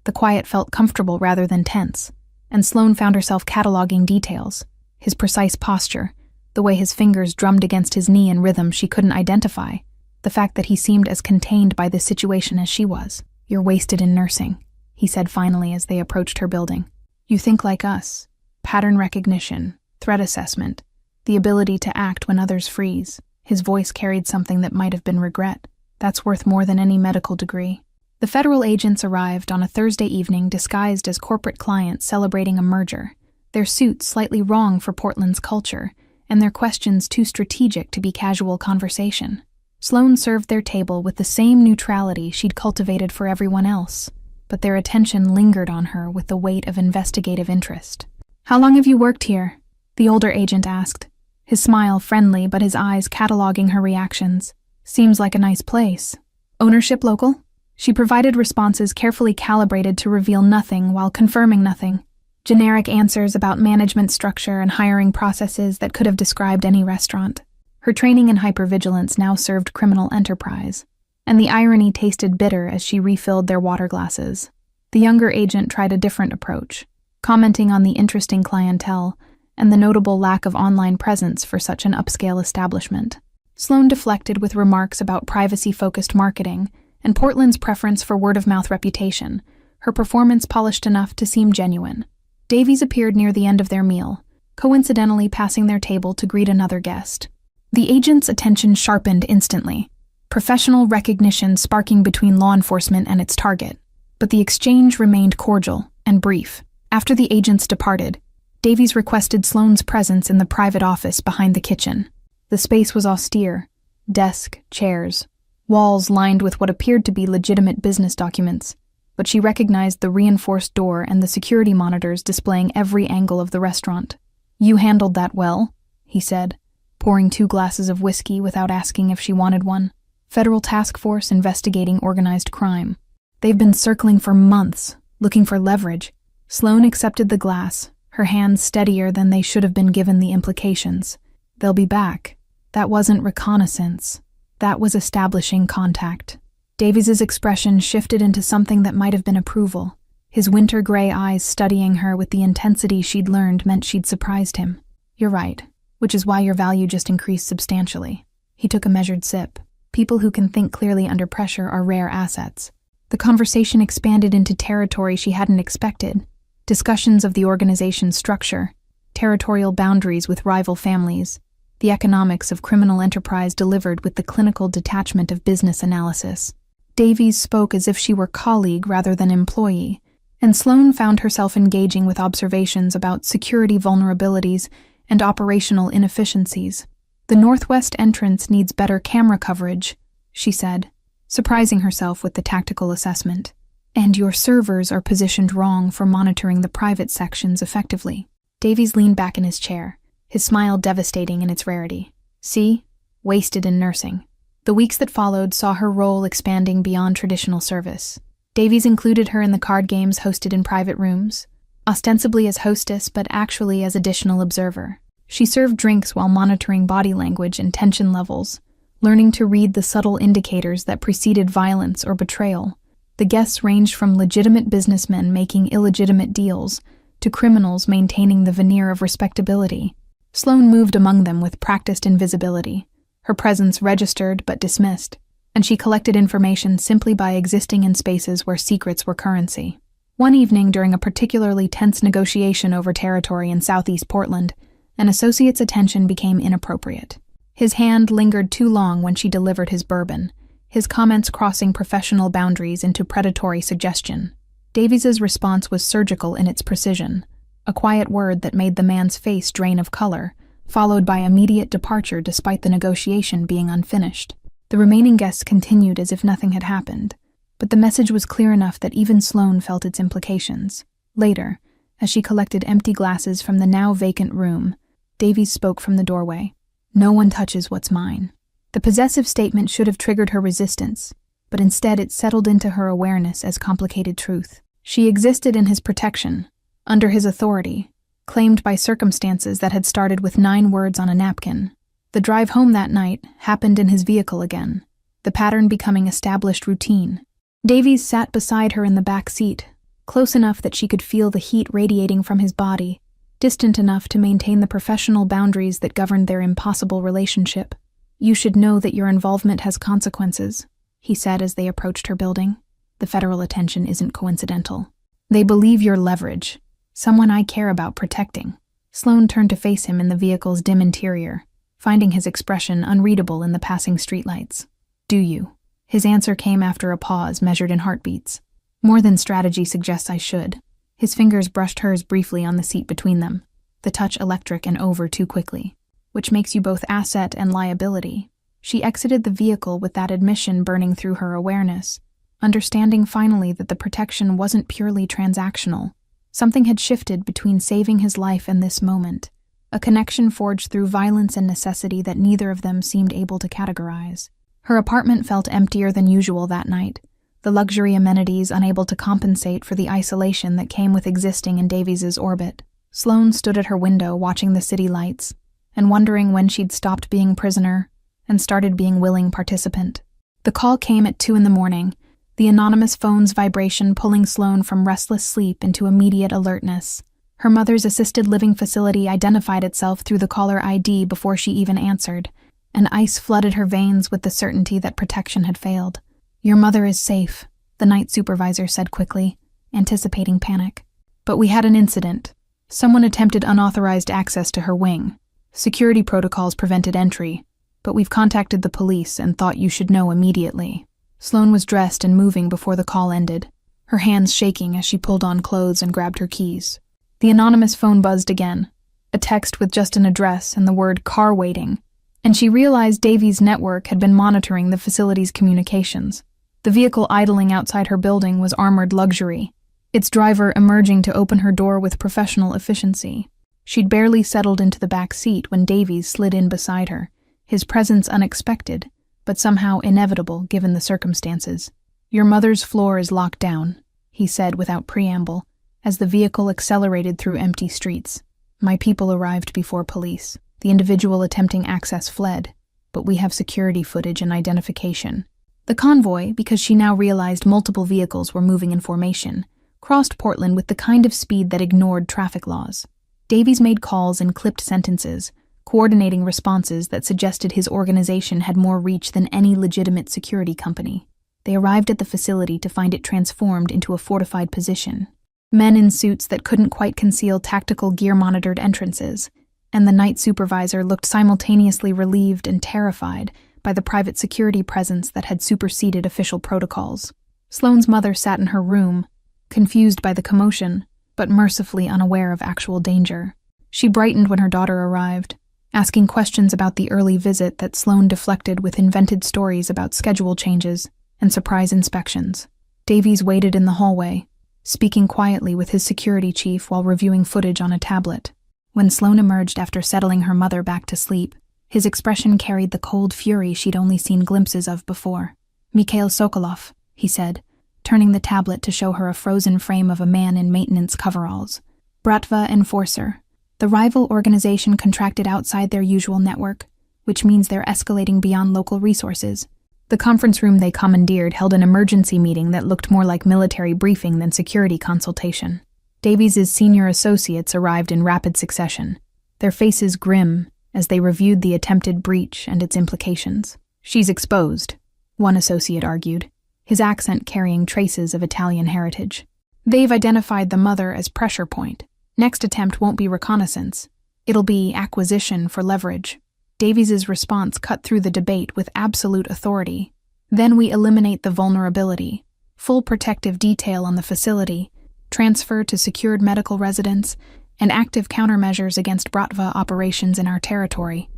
The quiet felt comfortable rather than tense, and Sloane found herself cataloging details, his precise posture, the way his fingers drummed against his knee in rhythm she couldn't identify, the fact that he seemed as contained by this situation as she was. "You're wasted in nursing," he said finally as they approached her building. "You think like us. Pattern recognition, threat assessment, the ability to act when others freeze." His voice carried something that might have been regret. "That's worth more than any medical degree." The federal agents arrived on a Thursday evening disguised as corporate clients celebrating a merger, their suits slightly wrong for Portland's culture, and their questions too strategic to be casual conversation. Sloane served their table with the same neutrality she'd cultivated for everyone else, but their attention lingered on her with the weight of investigative interest. "How long have you worked here?" the older agent asked, his smile friendly but his eyes cataloging her reactions. "Seems like a nice place. Ownership local?" She provided responses carefully calibrated to reveal nothing while confirming nothing. Generic answers about management structure and hiring processes that could have described any restaurant. Her training in hypervigilance now served criminal enterprise, and the irony tasted bitter as she refilled their water glasses. The younger agent tried a different approach, commenting on the interesting clientele and the notable lack of online presence for such an upscale establishment. Sloane deflected with remarks about privacy-focused marketing and Portland's preference for word-of-mouth reputation, her performance polished enough to seem genuine. Davies appeared near the end of their meal, coincidentally passing their table to greet another guest. The agent's attention sharpened instantly, professional recognition sparking between law enforcement and its target. But the exchange remained cordial and brief. After the agents departed, Davies requested Sloane's presence in the private office behind the kitchen. The space was austere, desk, chairs, walls lined with what appeared to be legitimate business documents, but she recognized the reinforced door and the security monitors displaying every angle of the restaurant. "You handled that well," he said, pouring 2 glasses of whiskey without asking if she wanted one. "Federal task force investigating organized crime. They've been circling for months, looking for leverage." Sloane accepted the glass, her hands steadier than they should have been given the implications. "They'll be back." That wasn't reconnaissance. That was establishing contact. Davies's expression shifted into something that might have been approval. His winter gray eyes studying her with the intensity she'd learned meant she'd surprised him. "You're right, which is why your value just increased substantially." He took a measured sip. People who can think clearly under pressure are rare assets. The conversation expanded into territory she hadn't expected. Discussions of the organization's structure, territorial boundaries with rival families, the economics of criminal enterprise delivered with the clinical detachment of business analysis. Davies spoke as if she were colleague rather than employee, and Sloane found herself engaging with observations about security vulnerabilities and operational inefficiencies. "The northwest entrance needs better camera coverage," she said, surprising herself with the tactical assessment. "And your servers are positioned wrong for monitoring the private sections effectively." Davies leaned back in his chair, his smile devastating in its rarity. "See? Wasted in nursing." The weeks that followed saw her role expanding beyond traditional service. Davies included her in the card games hosted in private rooms, ostensibly as hostess but actually as additional observer. She served drinks while monitoring body language and tension levels, learning to read the subtle indicators that preceded violence or betrayal. The guests ranged from legitimate businessmen making illegitimate deals to criminals maintaining the veneer of respectability. Sloane moved among them with practiced invisibility, her presence registered but dismissed, and she collected information simply by existing in spaces where secrets were currency. One evening during a particularly tense negotiation over territory in southeast Portland, an associate's attention became inappropriate. His hand lingered too long when she delivered his bourbon, his comments crossing professional boundaries into predatory suggestion. Davies's response was surgical in its precision, a quiet word that made the man's face drain of color, followed by immediate departure despite the negotiation being unfinished. The remaining guests continued as if nothing had happened, but the message was clear enough that even Sloane felt its implications. Later, as she collected empty glasses from the now vacant room, Davies spoke from the doorway. "No one touches what's mine." The possessive statement should have triggered her resistance, but instead it settled into her awareness as complicated truth. She existed in his protection, under his authority, claimed by circumstances that had started with 9 words on a napkin. The drive home that night happened in his vehicle again, the pattern becoming established routine. Davies sat beside her in the back seat, close enough that she could feel the heat radiating from his body, distant enough to maintain the professional boundaries that governed their impossible relationship. "You should know that your involvement has consequences," he said as they approached her building. "The federal attention isn't coincidental. They believe your leverage, someone I care about protecting." Sloane turned to face him in the vehicle's dim interior, finding his expression unreadable in the passing streetlights. "Do you?" His answer came after a pause measured in heartbeats. "More than strategy suggests I should." His fingers brushed hers briefly on the seat between them, the touch electric and over too quickly. "Which makes you both asset and liability." She exited the vehicle with that admission burning through her awareness, understanding finally that the protection wasn't purely transactional. Something had shifted between saving his life and this moment, a connection forged through violence and necessity that neither of them seemed able to categorize. Her apartment felt emptier than usual that night, the luxury amenities unable to compensate for the isolation that came with existing in Davies's orbit. Sloane stood at her window watching the city lights, and wondering when she'd stopped being prisoner and started being willing participant. The call came at 2 a.m, the anonymous phone's vibration pulling Sloane from restless sleep into immediate alertness. Her mother's assisted living facility identified itself through the caller ID before she even answered, and ice flooded her veins with the certainty that protection had failed. "Your mother is safe," the night supervisor said quickly, anticipating panic. "But we had an incident. Someone attempted unauthorized access to her wing. Security protocols prevented entry, but we've contacted the police and thought you should know immediately." Sloane was dressed and moving before the call ended, her hands shaking as she pulled on clothes and grabbed her keys. The anonymous phone buzzed again, a text with just an address and the word "car waiting," and she realized Davies' network had been monitoring the facility's communications. The vehicle idling outside her building was armored luxury, its driver emerging to open her door with professional efficiency. She'd barely settled into the back seat when Davies slid in beside her, his presence unexpected, but somehow inevitable given the circumstances. "Your mother's floor is locked down," he said without preamble, as the vehicle accelerated through empty streets. "My people arrived before police. The individual attempting access fled, but we have security footage and identification." The convoy, because she now realized multiple vehicles were moving in formation, crossed Portland with the kind of speed that ignored traffic laws. Davies made calls in clipped sentences, coordinating responses that suggested his organization had more reach than any legitimate security company. They arrived at the facility to find it transformed into a fortified position. Men in suits that couldn't quite conceal tactical gear-monitored entrances, and the night supervisor looked simultaneously relieved and terrified by the private security presence that had superseded official protocols. Sloane's mother sat in her room, confused by the commotion, but mercifully unaware of actual danger. She brightened when her daughter arrived, asking questions about the early visit that Sloane deflected with invented stories about schedule changes and surprise inspections. Davies waited in the hallway, speaking quietly with his security chief while reviewing footage on a tablet. When Sloane emerged after settling her mother back to sleep, his expression carried the cold fury she'd only seen glimpses of before. "Mikhail Sokolov," he said, turning the tablet to show her a frozen frame of a man in maintenance coveralls. "Bratva Enforcer. The rival organization contracted outside their usual network, which means they're escalating beyond local resources." The conference room they commandeered held an emergency meeting that looked more like military briefing than security consultation. Davies' senior associates arrived in rapid succession, their faces grim as they reviewed the attempted breach and its implications. "She's exposed," one associate argued, his accent carrying traces of Italian heritage. "They've identified the mother as pressure point. Next attempt won't be reconnaissance. It'll be acquisition for leverage." Davies' response cut through the debate with absolute authority. "Then we eliminate the vulnerability. Full protective detail on the facility, transfer to secured medical residence, and active countermeasures against Bratva operations in our territory."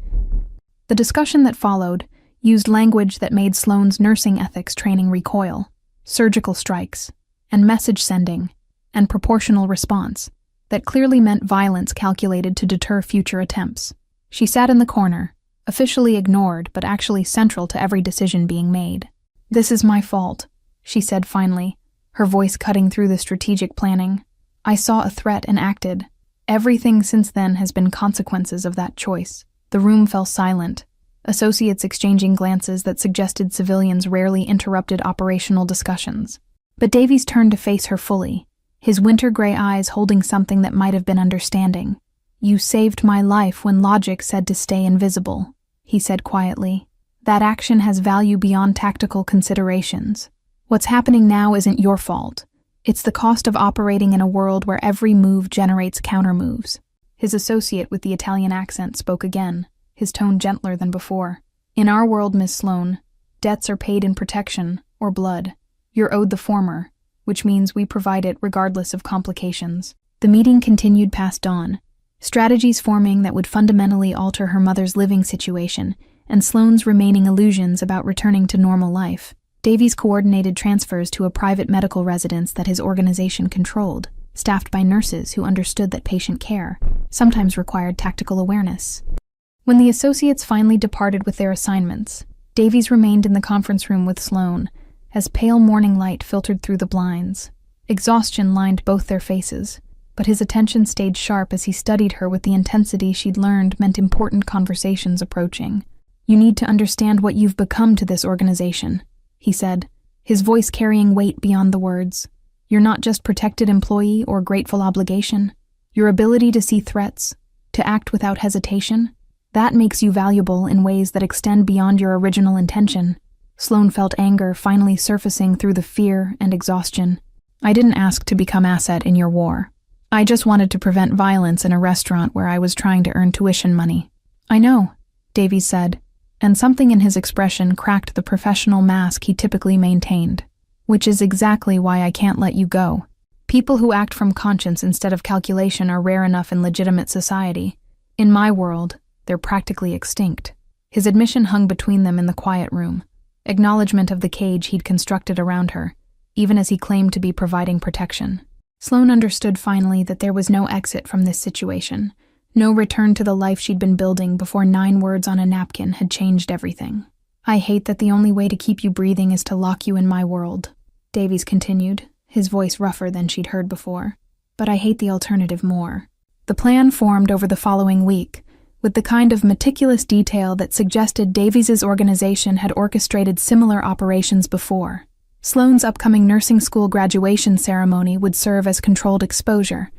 The discussion that followed used language that made Sloane's nursing ethics training recoil: surgical strikes, and message sending, and proportional response, that clearly meant violence calculated to deter future attempts. She sat in the corner, officially ignored but actually central to every decision being made. "This is my fault," she said finally, her voice cutting through the strategic planning. "I saw a threat and acted. Everything since then has been consequences of that choice." The room fell silent, associates exchanging glances that suggested civilians rarely interrupted operational discussions. But Davies turned to face her fully, his winter-gray eyes holding something that might have been understanding. "You saved my life when logic said to stay invisible," he said quietly. "That action has value beyond tactical considerations. What's happening now isn't your fault. It's the cost of operating in a world where every move generates counter-moves." His associate with the Italian accent spoke again, his tone gentler than before. "In our world, Miss Sloane, debts are paid in protection or blood. You're owed the former, which means we provide it regardless of complications." The meeting continued past dawn, strategies forming that would fundamentally alter her mother's living situation and Sloane's remaining illusions about returning to normal life. Davies coordinated transfers to a private medical residence that his organization controlled, staffed by nurses who understood that patient care sometimes required tactical awareness. When the associates finally departed with their assignments, Davies remained in the conference room with Sloane, as pale morning light filtered through the blinds. Exhaustion lined both their faces, but his attention stayed sharp as he studied her with the intensity she'd learned meant important conversations approaching. "You need to understand what you've become to this organization," he said, his voice carrying weight beyond the words. "You're not just protected employee or grateful obligation. Your ability to see threats, to act without hesitation, that makes you valuable in ways that extend beyond your original intention." Sloane felt anger finally surfacing through the fear and exhaustion. "I didn't ask to become asset in your war. I just wanted to prevent violence in a restaurant where I was trying to earn tuition money." "I know," Davies said, and something in his expression cracked the professional mask he typically maintained. "Which is exactly why I can't let you go. People who act from conscience instead of calculation are rare enough in legitimate society. In my world, they're practically extinct." His admission hung between them in the quiet room, acknowledgement of the cage he'd constructed around her, even as he claimed to be providing protection. Sloane understood finally that there was no exit from this situation, no return to the life she'd been building before 9 words on a napkin had changed everything. "I hate that the only way to keep you breathing is to lock you in my world," Davies continued, his voice rougher than she'd heard before. "But I hate the alternative more." The plan formed over the following week, with the kind of meticulous detail that suggested Davies' organization had orchestrated similar operations before. Sloane's upcoming nursing school graduation ceremony would serve as controlled exposure,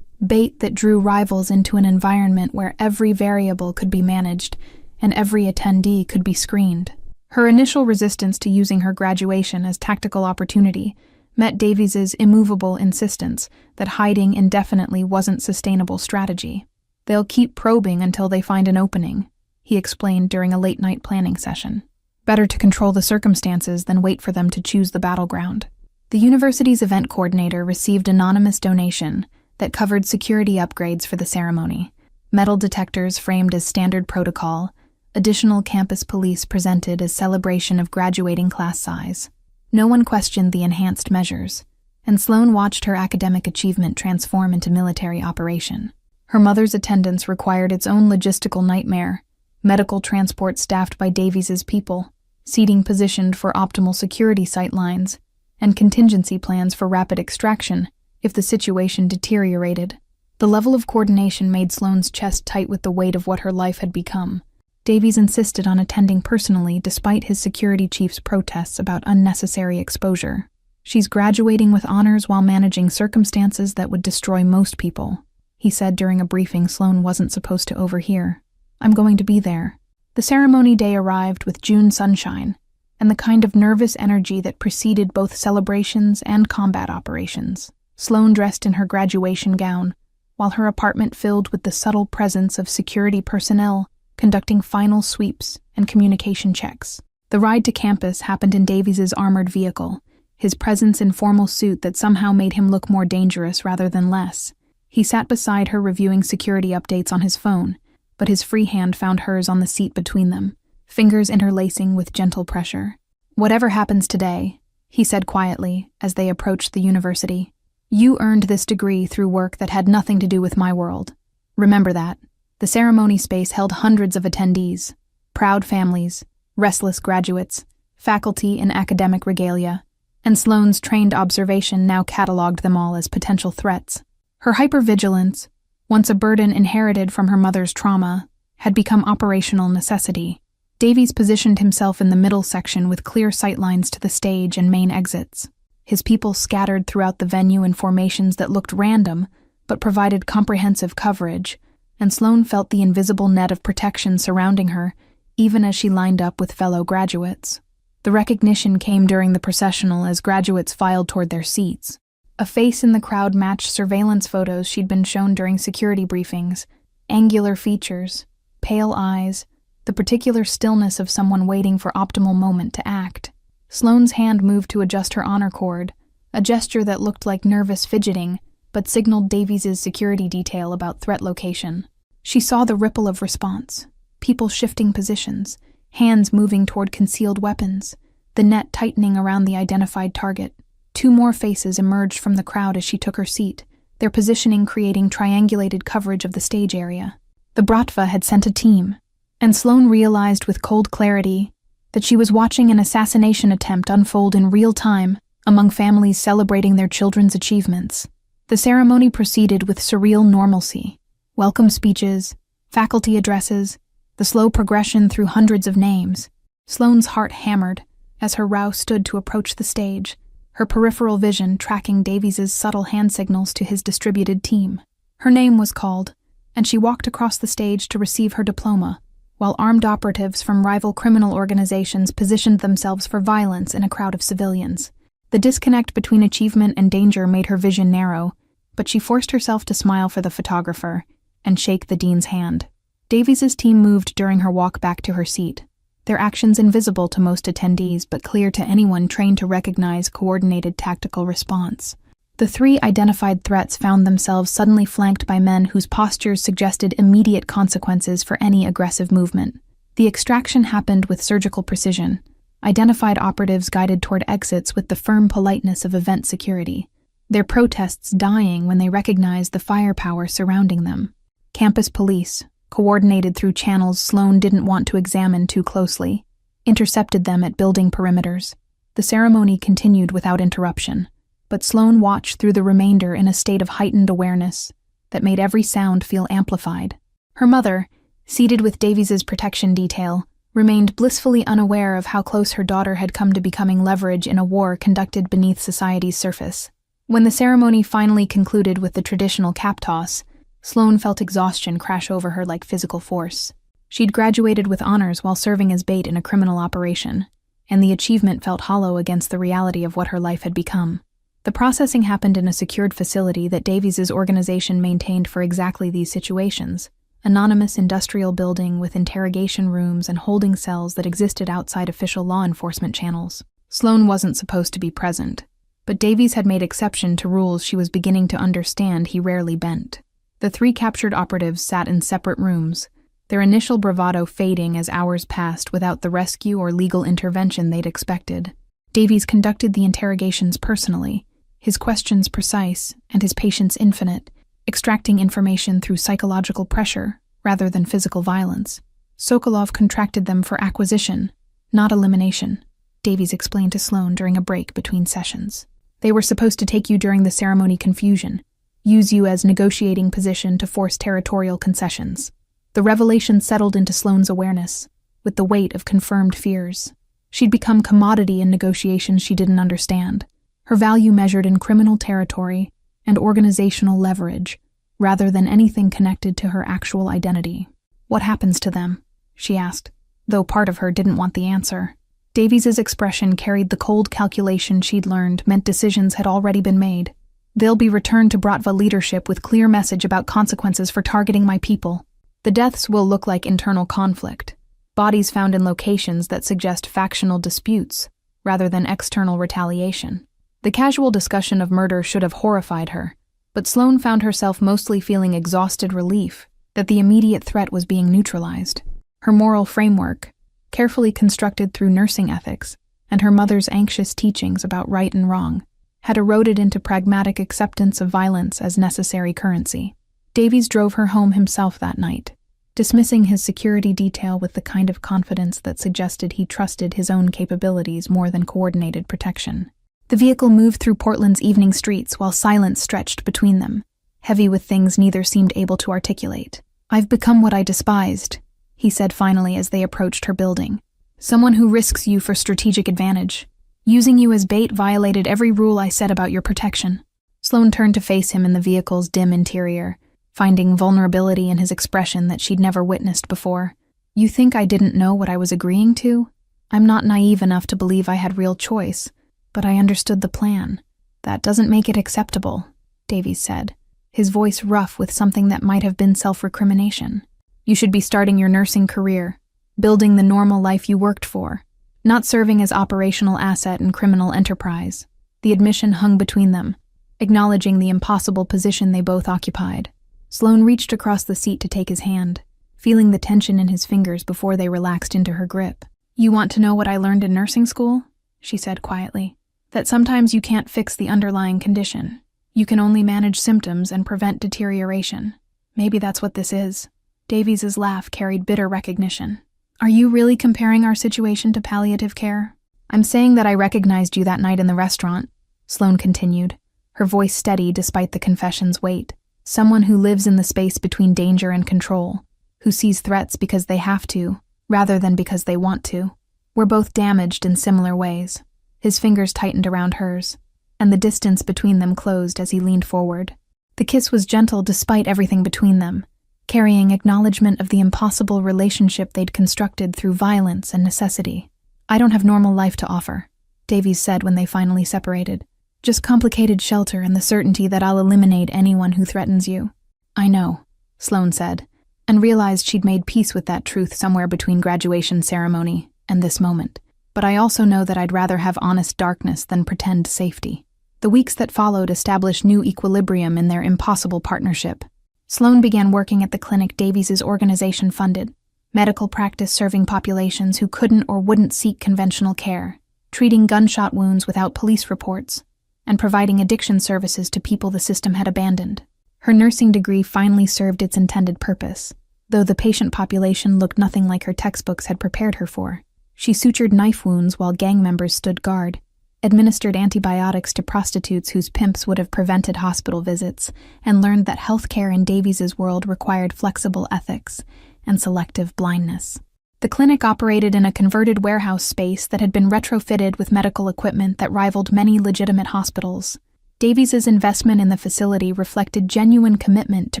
bait that drew rivals into an environment where every variable could be managed and every attendee could be screened. Her initial resistance to using her graduation as tactical opportunity met Davies' immovable insistence that hiding indefinitely wasn't sustainable strategy. "They'll keep probing until they find an opening," he explained during a late-night planning session. "Better to control the circumstances than wait for them to choose the battleground." The university's event coordinator received an anonymous donation that covered security upgrades for the ceremony. Metal detectors framed as standard protocol, additional campus police presented as celebration of graduating class size. No one questioned the enhanced measures, and Sloane watched her academic achievement transform into military operation. Her mother's attendance required its own logistical nightmare, medical transport staffed by Davies's people, seating positioned for optimal security sightlines, and contingency plans for rapid extraction if the situation deteriorated. The level of coordination made Sloane's chest tight with the weight of what her life had become. Davies insisted on attending personally despite his security chief's protests about unnecessary exposure. "She's graduating with honors while managing circumstances that would destroy most people," he said during a briefing Sloane wasn't supposed to overhear. "I'm going to be there." The ceremony day arrived with June sunshine, and the kind of nervous energy that preceded both celebrations and combat operations. Sloane dressed in her graduation gown, while her apartment filled with the subtle presence of security personnel conducting final sweeps and communication checks. The ride to campus happened in Davies's armored vehicle, his presence in formal suit that somehow made him look more dangerous rather than less. He sat beside her reviewing security updates on his phone, but his free hand found hers on the seat between them, fingers interlacing with gentle pressure. "Whatever happens today," he said quietly as they approached the university, "you earned this degree through work that had nothing to do with my world. Remember that." The ceremony space held hundreds of attendees, proud families, restless graduates, faculty in academic regalia, and Sloane's trained observation now cataloged them all as potential threats. Her hypervigilance, once a burden inherited from her mother's trauma, had become operational necessity. Davies positioned himself in the middle section with clear sightlines to the stage and main exits. His people scattered throughout the venue in formations that looked random, but provided comprehensive coverage, and Sloane felt the invisible net of protection surrounding her, even as she lined up with fellow graduates. The recognition came during the processional as graduates filed toward their seats. A face in the crowd matched surveillance photos she'd been shown during security briefings: angular features, pale eyes, the particular stillness of someone waiting for optimal moment to act. Sloane's hand moved to adjust her honor cord, a gesture that looked like nervous fidgeting, but signaled Davies's security detail about threat location. She saw the ripple of response, people shifting positions, hands moving toward concealed weapons, the net tightening around the identified target. 2 more faces emerged from the crowd as she took her seat, their positioning creating triangulated coverage of the stage area. The Bratva had sent a team, and Sloane realized with cold clarity that she was watching an assassination attempt unfold in real time among families celebrating their children's achievements. The ceremony proceeded with surreal normalcy. Welcome speeches, faculty addresses, the slow progression through hundreds of names. Sloane's heart hammered as her row stood to approach the stage, her peripheral vision tracking Davies's subtle hand signals to his distributed team. Her name was called, and she walked across the stage to receive her diploma, while armed operatives from rival criminal organizations positioned themselves for violence in a crowd of civilians. The disconnect between achievement and danger made her vision narrow, but she forced herself to smile for the photographer and shake the dean's hand. Davies's team moved during her walk back to her seat, their actions invisible to most attendees but clear to anyone trained to recognize coordinated tactical response. The 3 identified threats found themselves suddenly flanked by men whose postures suggested immediate consequences for any aggressive movement. The extraction happened with surgical precision, identified operatives guided toward exits with the firm politeness of event security, their protests dying when they recognized the firepower surrounding them. Campus police, coordinated through channels Sloane didn't want to examine too closely, intercepted them at building perimeters. The ceremony continued without interruption, but Sloane watched through the remainder in a state of heightened awareness that made every sound feel amplified. Her mother, seated with Davies's protection detail, remained blissfully unaware of how close her daughter had come to becoming leverage in a war conducted beneath society's surface. When the ceremony finally concluded with the traditional cap toss, Sloane felt exhaustion crash over her like physical force. She'd graduated with honors while serving as bait in a criminal operation, and the achievement felt hollow against the reality of what her life had become. The processing happened in a secured facility that Davies's organization maintained for exactly these situations, anonymous industrial building with interrogation rooms and holding cells that existed outside official law enforcement channels. Sloane wasn't supposed to be present, but Davies had made exception to rules she was beginning to understand he rarely bent. The 3 captured operatives sat in separate rooms, their initial bravado fading as hours passed without the rescue or legal intervention they'd expected. Davies conducted the interrogations personally, his questions precise and his patience infinite, extracting information through psychological pressure rather than physical violence. Sokolov contracted them for acquisition, not elimination, Davies explained to Sloane during a break between sessions. They were supposed to take you during the ceremony confusion, use you as negotiating position to force territorial concessions. The revelation settled into Sloane's awareness, with the weight of confirmed fears. She'd become commodity in negotiations she didn't understand, her value measured in criminal territory and organizational leverage, rather than anything connected to her actual identity. "What happens to them?" she asked, though part of her didn't want the answer. Davies's expression carried the cold calculation she'd learned meant decisions had already been made. "They'll be returned to Bratva leadership with clear message about consequences for targeting my people. The deaths will look like internal conflict, bodies found in locations that suggest factional disputes, rather than external retaliation." The casual discussion of murder should have horrified her, but Sloane found herself mostly feeling exhausted relief that the immediate threat was being neutralized. Her moral framework, carefully constructed through nursing ethics, and her mother's anxious teachings about right and wrong, had eroded into pragmatic acceptance of violence as necessary currency. Davies drove her home himself that night, dismissing his security detail with the kind of confidence that suggested he trusted his own capabilities more than coordinated protection. The vehicle moved through Portland's evening streets while silence stretched between them, heavy with things neither seemed able to articulate. "I've become what I despised," he said finally as they approached her building. "Someone who risks you for strategic advantage. Using you as bait violated every rule I set about your protection." Sloane turned to face him in the vehicle's dim interior, finding vulnerability in his expression that she'd never witnessed before. "You think I didn't know what I was agreeing to? I'm not naive enough to believe I had real choice, but I understood the plan. That doesn't make it acceptable," Davies said, his voice rough with something that might have been self-recrimination. "You should be starting your nursing career, building the normal life you worked for, not serving as operational asset in criminal enterprise." The admission hung between them, acknowledging the impossible position they both occupied. Sloane reached across the seat to take his hand, feeling the tension in his fingers before they relaxed into her grip. "You want to know what I learned in nursing school?" she said quietly. "That sometimes you can't fix the underlying condition. You can only manage symptoms and prevent deterioration. Maybe that's what this is." Davies's laugh carried bitter recognition. "Are you really comparing our situation to palliative care?" "I'm saying that I recognized you that night in the restaurant," Sloane continued, her voice steady despite the confession's weight. "Someone who lives in the space between danger and control, who sees threats because they have to, rather than because they want to. We're both damaged in similar ways." His fingers tightened around hers, and the distance between them closed as he leaned forward. The kiss was gentle despite everything between them, carrying acknowledgement of the impossible relationship they'd constructed through violence and necessity. "I don't have normal life to offer," Davies said when they finally separated. "Just complicated shelter and the certainty that I'll eliminate anyone who threatens you." "I know," Sloane said, and realized she'd made peace with that truth somewhere between graduation ceremony and this moment. "But I also know that I'd rather have honest darkness than pretend safety." The weeks that followed established new equilibrium in their impossible partnership. Sloane began working at the clinic Davies's organization funded, medical practice serving populations who couldn't or wouldn't seek conventional care, treating gunshot wounds without police reports, and providing addiction services to people the system had abandoned. Her nursing degree finally served its intended purpose, though the patient population looked nothing like her textbooks had prepared her for. She sutured knife wounds while gang members stood guard, administered antibiotics to prostitutes whose pimps would have prevented hospital visits, and learned that healthcare in Davies's world required flexible ethics and selective blindness. The clinic operated in a converted warehouse space that had been retrofitted with medical equipment that rivaled many legitimate hospitals. Davies's investment in the facility reflected genuine commitment to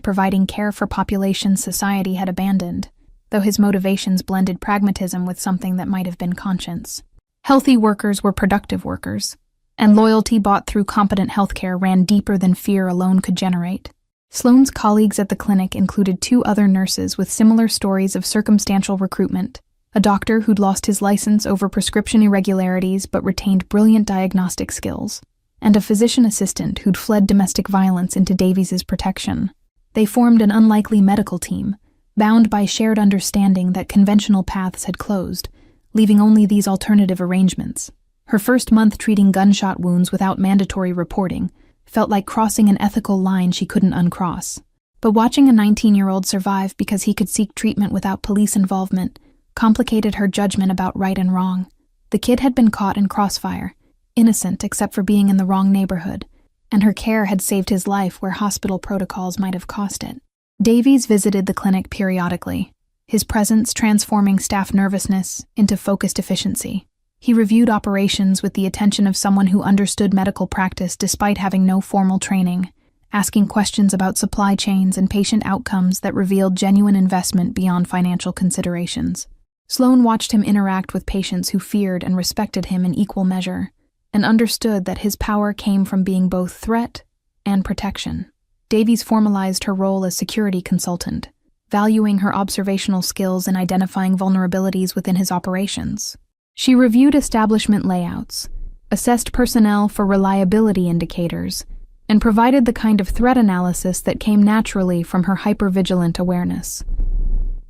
providing care for populations society had abandoned, though his motivations blended pragmatism with something that might have been conscience. Healthy workers were productive workers, and loyalty bought through competent healthcare ran deeper than fear alone could generate. Sloane's colleagues at the clinic included 2 other nurses with similar stories of circumstantial recruitment, a doctor who'd lost his license over prescription irregularities but retained brilliant diagnostic skills, and a physician assistant who'd fled domestic violence into Davies's protection. They formed an unlikely medical team, bound by shared understanding that conventional paths had closed, leaving only these alternative arrangements. Her first month treating gunshot wounds without mandatory reporting felt like crossing an ethical line she couldn't uncross. But watching a 19-year-old survive because he could seek treatment without police involvement complicated her judgment about right and wrong. The kid had been caught in crossfire, innocent except for being in the wrong neighborhood, and her care had saved his life where hospital protocols might have cost it. Davies visited the clinic periodically, his presence transforming staff nervousness into focused efficiency. He reviewed operations with the attention of someone who understood medical practice despite having no formal training, asking questions about supply chains and patient outcomes that revealed genuine investment beyond financial considerations. Sloan watched him interact with patients who feared and respected him in equal measure, and understood that his power came from being both threat and protection. Davies formalized her role as security consultant, valuing her observational skills in identifying vulnerabilities within his operations. She reviewed establishment layouts, assessed personnel for reliability indicators, and provided the kind of threat analysis that came naturally from her hypervigilant awareness.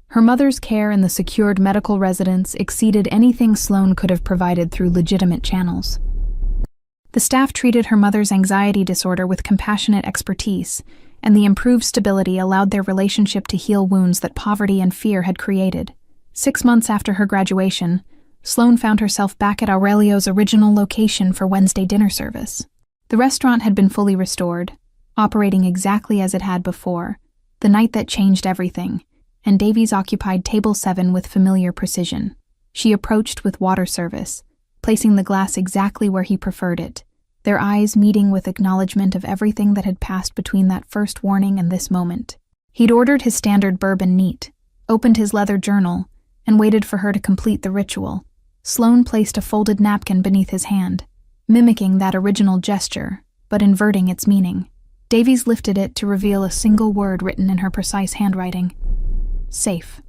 Her mother's care in the secured medical residence exceeded anything Sloan could have provided through legitimate channels. The staff treated her mother's anxiety disorder with compassionate expertise, and the improved stability allowed their relationship to heal wounds that poverty and fear had created. 6 months after her graduation, Sloan found herself back at Aurelio's original location for Wednesday dinner service. The restaurant had been fully restored, operating exactly as it had before, the night that changed everything, and Davies occupied table 7 with familiar precision. She approached with water service, placing the glass exactly where he preferred it, their eyes meeting with acknowledgement of everything that had passed between that first warning and this moment. He'd ordered his standard bourbon neat, opened his leather journal, and waited for her to complete the ritual. Sloan placed a folded napkin beneath his hand, mimicking that original gesture, but inverting its meaning. Davies lifted it to reveal a single word written in her precise handwriting. Safe.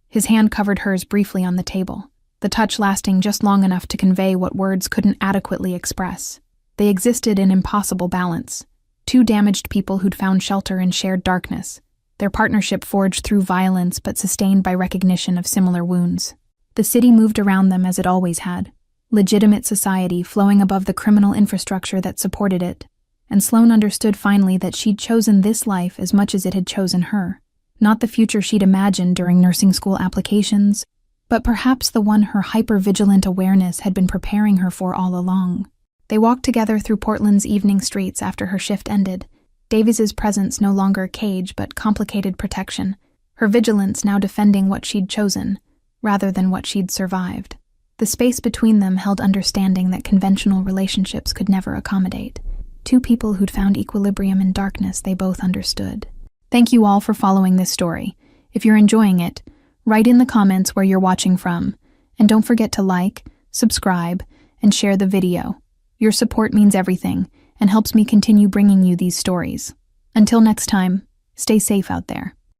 His hand covered hers briefly on the table, the touch lasting just long enough to convey what words couldn't adequately express. They existed in impossible balance. Two damaged people who'd found shelter in shared darkness, their partnership forged through violence but sustained by recognition of similar wounds. The city moved around them as it always had, legitimate society flowing above the criminal infrastructure that supported it, and Sloan understood finally that she'd chosen this life as much as it had chosen her. Not the future she'd imagined during nursing school applications, but perhaps the one her hyper-vigilant awareness had been preparing her for all along. They walked together through Portland's evening streets after her shift ended, Davies's presence no longer a cage but complicated protection, her vigilance now defending what she'd chosen, rather than what she'd survived. The space between them held understanding that conventional relationships could never accommodate. Two people who'd found equilibrium in darkness they both understood. Thank you all for following this story. If you're enjoying it, write in the comments where you're watching from, and don't forget to like, subscribe, and share the video. Your support means everything and helps me continue bringing you these stories. Until next time, stay safe out there.